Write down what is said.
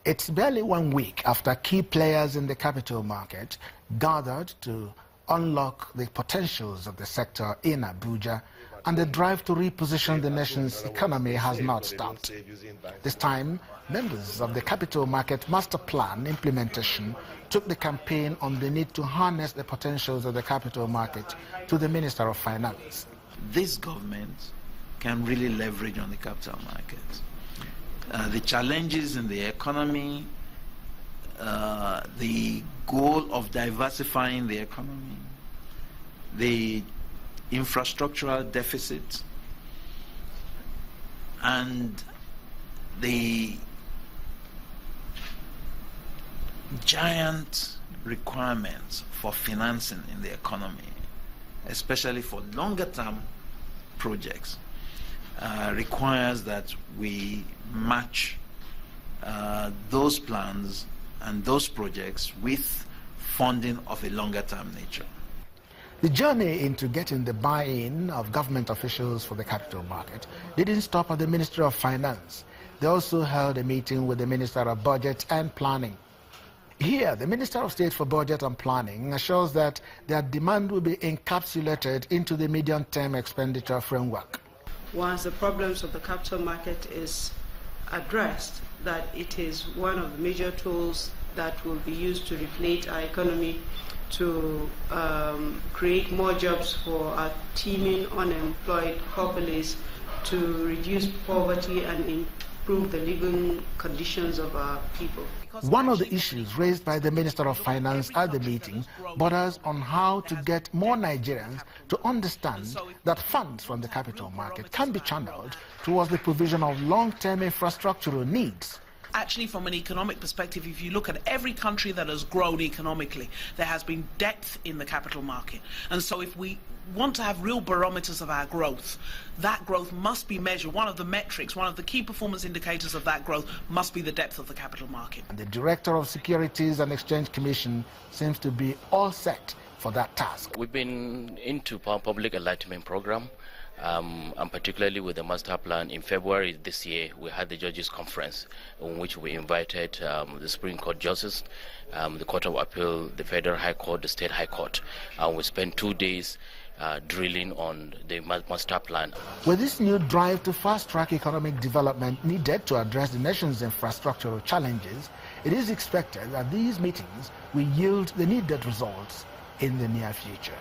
It's barely 1 week after key players in the capital market gathered to unlock the potentials of the sector in Abuja, and the drive to reposition the nation's economy has not stopped. This time, members of the Capital Market Master Plan implementation took the campaign on the need to harness the potentials of the capital market to the Minister of Finance. This government can really leverage on the capital market. The challenges in the economy, the goal of diversifying the economy, the infrastructural deficit, and the giant requirements for financing in the economy, especially for longer-term projects, requires that we match those plans and those projects with funding of a longer-term nature. The journey into getting the buy-in of government officials for the capital market didn't stop at the Ministry of Finance. They also held a meeting with the Minister of Budget and Planning. Here, the Minister of State for Budget and Planning assures that their demand will be encapsulated into the medium-term expenditure framework. Once the problems of the capital market is addressed, that it is one of the major tools that will be used to reflate our economy, to create more jobs for our teeming unemployed populace, to reduce poverty and improve the living conditions of our people. One of the issues raised by the Minister of Finance at the meeting borders on how to get more Nigerians to understand that funds from the capital market can be channeled towards the provision of long-term infrastructural needs. Actually, from an economic perspective, if you look at every country that has grown economically, there has been depth in the capital market. And so if we want to have real barometers of our growth, that growth must be measured. One of the metrics, one of the key performance indicators of that growth must be the depth of the capital market. And the Director of Securities and Exchange Commission seems to be all set for that task. We've been into our public enlightenment program, and particularly with the master plan. In February this year, we had the judges conference in which we invited the Supreme Court judges, the Court of Appeal, the Federal High Court, the State High Court, and we spent 2 days drilling on the master plan. With this new drive to fast-track economic development needed to address the nation's infrastructural challenges, it is expected that these meetings will yield the needed results in the near future.